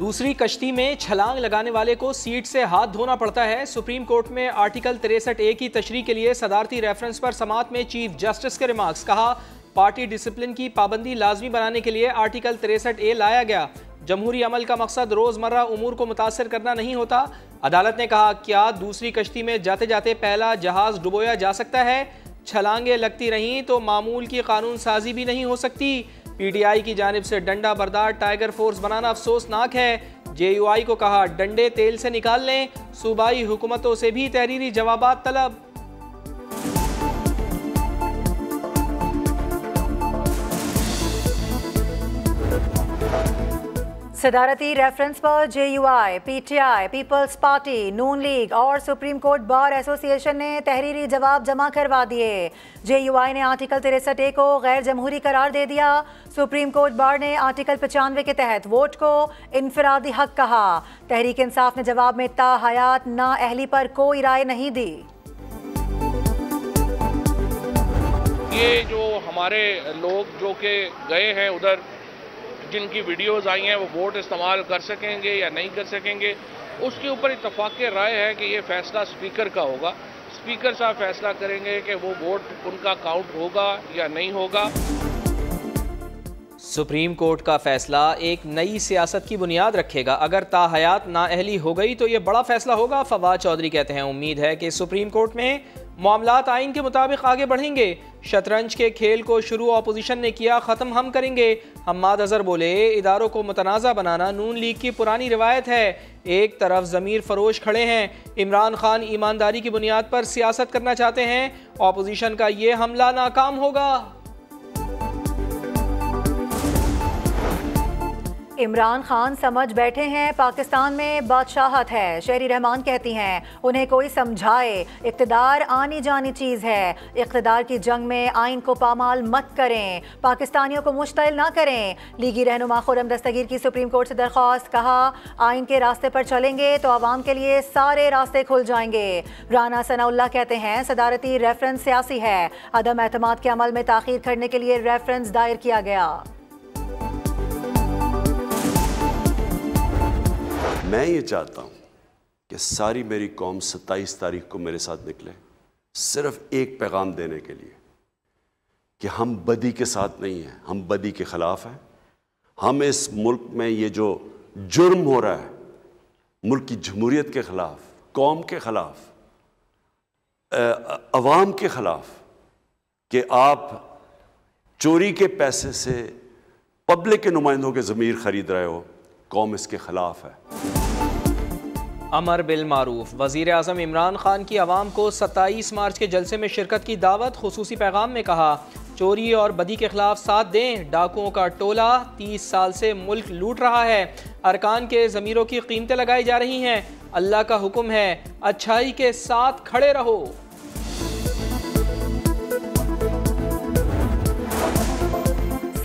दूसरी कश्ती में छलांग लगाने वाले को सीट से हाथ धोना पड़ता है। सुप्रीम कोर्ट में आर्टिकल 63A की तशरीह के लिए सदारती रेफरेंस पर समाअत में चीफ जस्टिस के रिमार्क्स। कहा, पार्टी डिसिप्लिन की पाबंदी लाजमी बनाने के लिए आर्टिकल 63A लाया गया। जमहूरी अमल का मकसद रोज़मर्रा उमूर को मुतासर करना नहीं होता। अदालत ने कहा, क्या दूसरी कश्ती में जाते जाते पहला जहाज डुबोया जा सकता है? छलांगे लगती रहीं तो मामूल की कानून साजी भी नहीं हो सकती। PTI की जानिब से डंडा बरदार टाइगर फोर्स बनाना अफसोसनाक है। JUI को कहा, डंडे तेल से निकाल लें। सूबाई हुकूमतों से भी तहरीरी जवाबात तलब। सदारती रेफरेंस पर JUI, PTI, पीपल्स पार्टी, नून लीग और सुप्रीम कोर्ट बार एसोसिएशन ने तहरीरी जवाब जमा करवा दिए। JUI ने आर्टिकल 63A को गैर जमहूरी करार दे दिया। सुप्रीम कोर्ट बार ने आर्टिकल 95 के तहत वोट को इनफरादी हक कहा। तहरीक इंसाफ ने जवाब में ताहयात नाअहली पर कोई राय नहीं दी। ये जो हमारे लोग जो के गए हैं उधर, जिनकी वीडियोस आई हैं, वो वोट इस्तेमाल कर सकेंगे या नहीं कर सकेंगे, उसके ऊपर इत्तफाक राय है कि ये फैसला स्पीकर का होगा। स्पीकर साहब फैसला करेंगे कि वो वोट उनका काउंट होगा या नहीं होगा। सुप्रीम कोर्ट का फैसला एक नई सियासत की बुनियाद रखेगा। अगर ताहयात नाअहली हो गई तो ये बड़ा फैसला होगा। फवाद चौधरी कहते हैं, उम्मीद है कि सुप्रीम कोर्ट में मामलात आइन के मुताबिक आगे बढ़ेंगे। शतरंज के खेल को शुरू अपोजिशन ने किया, ख़त्म हम करेंगे। हम्माद अजहर बोले, इदारों को मुतनाज़ा बनाना नून लीग की पुरानी रिवायत है। एक तरफ ज़मीर फरोश खड़े हैं। इमरान खान ईमानदारी की बुनियाद पर सियासत करना चाहते हैं। अपोजिशन का ये हमला नाकाम होगा। इमरान खान समझ बैठे हैं पाकिस्तान में बादशाहत है। शहरी रहमान कहती हैं, उन्हें कोई समझाए, इक़्तिदार आनी जानी चीज़ है। इक़्तिदार की जंग में आइन को पामाल मत करें, पाकिस्तानियों को मुश्तिल ना करें। लीगी रहनुमा खुर्रम दस्तगीर की सुप्रीम कोर्ट से दरख्वास्त। कहा, आइन के रास्ते पर चलेंगे तो आवाम के लिए सारे रास्ते खुल जाएंगे। राना सनाउल्लाह कहते हैं, सदारती रेफरेंस सियासी है। अदम एतमाद के अमल में ताख़ीर करने के लिए रेफरेंस दायर किया गया। मैं ये चाहता हूँ कि सारी मेरी कौम 27 तारीख को मेरे साथ निकले, सिर्फ एक पैगाम देने के लिए कि हम बदी के साथ नहीं हैं, हम बदी के ख़िलाफ़ हैं। हम इस मुल्क में ये जो जुर्म हो रहा है, मुल्क की जमहूरियत के ख़िलाफ़, कौम के ख़िलाफ़, अवाम के ख़िलाफ़, कि आप चोरी के पैसे से पब्लिक के नुमाइंदों के ज़मीर ख़रीद रहे हो, कौम इसके ख़िलाफ़ है। अमर बिल मारूफ। वज़ीर आज़म इमरान खान की आवाम को 27 मार्च के जलसे में शिरकत की दावत। खुसूसी पैगाम में कहा, चोरी और बदी के खिलाफ साथ दें। डाकुओं का टोला 30 साल से मुल्क लूट रहा है। अरकान के ज़मीरों की कीमतें लगाई जा रही हैं। अल्लाह का हुक्म है, अच्छाई के साथ खड़े रहो।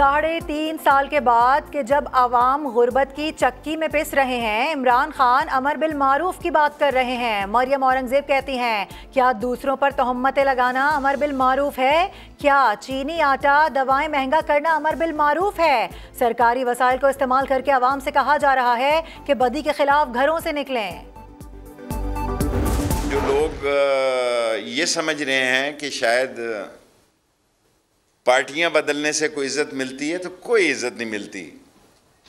3.5 साल के बाद कि जब आवाम गुर्बत की चक्की में पिस रहे हैं, इमरान खान अमर बिल मारूफ की बात कर रहे हैं। मरियम औरंगजेब कहती हैं, क्या दूसरों पर तोहमतें लगाना अमर बिल मारूफ है? क्या चीनी आटा दवाएं महंगा करना अमर बिल मारूफ है? सरकारी वसाइल को इस्तेमाल करके आवाम से कहा जा रहा है कि बदी के खिलाफ घरों से निकलें। जो लोग ये समझ रहे हैं कि शायद पार्टियां बदलने से कोई इज्जत मिलती है, तो कोई इज्जत नहीं मिलती।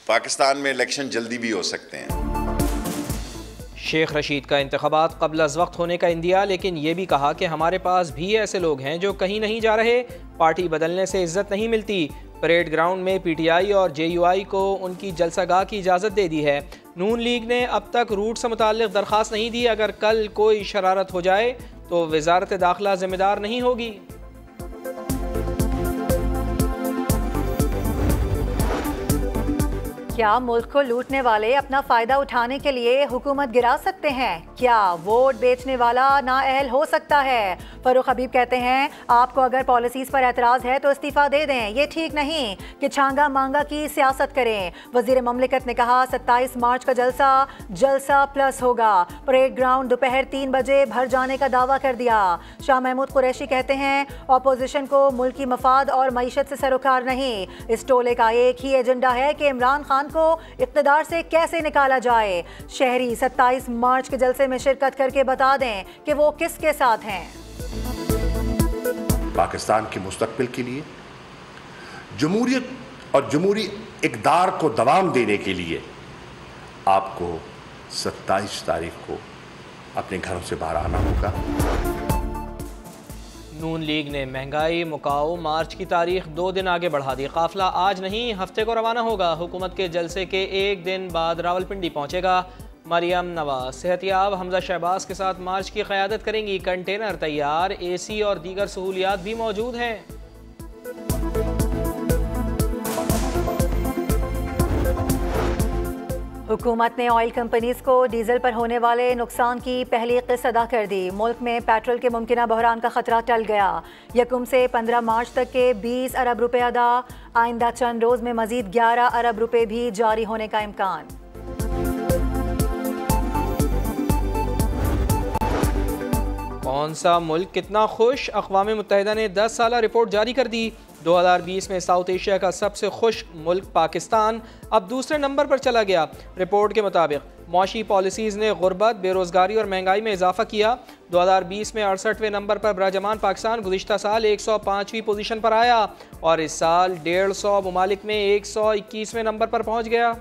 पाकिस्तान में इलेक्शन जल्दी भी हो सकते हैं। शेख रशीद का इंतखाबात क़ब्ल अज़ वक्त होने का इंदिया, लेकिन ये भी कहा कि हमारे पास भी ऐसे लोग हैं जो कहीं नहीं जा रहे। पार्टी बदलने से इज्जत नहीं मिलती। परेड ग्राउंड में PTI और JUI को उनकी जलसागाह की इजाज़त दे दी है। नून लीग ने अब तक रूट से मुताल्लिक़ दरख्वास्त नहीं दी। अगर कल कोई शरारत हो जाए तो वज़ारत दाखिला ज़िम्मेदार नहीं होगी। क्या मुल्क को लूटने वाले अपना फ़ायदा उठाने के लिए हुकूमत गिरा सकते हैं? क्या वोट बेचने वाला नाअहल हो सकता है? फरूख हबीब कहते हैं, आपको अगर पॉलिसीज़ पर एतराज़ है तो इस्तीफ़ा दे दें। ये ठीक नहीं कि छांगा मांगा की सियासत करें। वज़ीर ममलिकत ने कहा, 27 मार्च का जलसा प्लस होगा। परेड ग्राउंड दोपहर 3 बजे भर जाने का दावा कर दिया। शाह महमूद कुरैशी कहते हैं, अपोजिशन को मुल्की मफाद और मईशत से सरोकार नहीं। इस टोले का एक ही एजेंडा है कि इमरान खान को इक़्तिदार से कैसे निकाला जाए। शहरी 27 मार्च के जलसे में शिरकत करके बता दें कि वो किसके साथ हैं। पाकिस्तान के मुस्तकबिल के लिए जमहूरियत और जमहूरी इक़्तिदार को दवाम देने के लिए आपको 27 तारीख को अपने घरों से बाहर आना होगा। नून लीग ने महंगाई मुकाओ मार्च की तारीख 2 दिन आगे बढ़ा दी। काफिला आज नहीं हफ्ते को रवाना होगा। हुकूमत के जलसे के एक दिन बाद रावलपिंडी पहुंचेगा। मरियम नवाज सेहतियाब हमजा शहबाज के साथ मार्च की क़यादत करेंगी। कंटेनर तैयार, AC और दीगर सहूलियात भी मौजूद हैं। हुकूमत ने ऑयल कंपनीज को डीजल पर होने वाले नुकसान की पहली किस्त अदा कर दी। मुल्क में पेट्रोल के मुमकिना बहरान का खतरा टल गया। यकम से 15 मार्च तक के 20 अरब रुपए अदा। आइंदा चंद रोज में मजीद 11 अरब रुपए भी जारी होने का इम्कान। कौन सा मुल्क कितना खुश? अक़वाम मुत्तहिदा ने 10 साला रिपोर्ट जारी कर दी। 2020 में साउथ एशिया का सबसे खुश मुल्क पाकिस्तान अब दूसरे नंबर पर चला गया। रिपोर्ट के मुताबिक मौशी पॉलिसीज़ ने गुर्बत, बेरोज़गारी और महंगाई में इजाफा किया। 2020 में 68वें नंबर पर बराजमान पाकिस्तान गुज़िश्ता साल 105वीं पोजीशन पर आया और इस साल 150 ममालिक में 121वें नंबर पर पहुँच गया।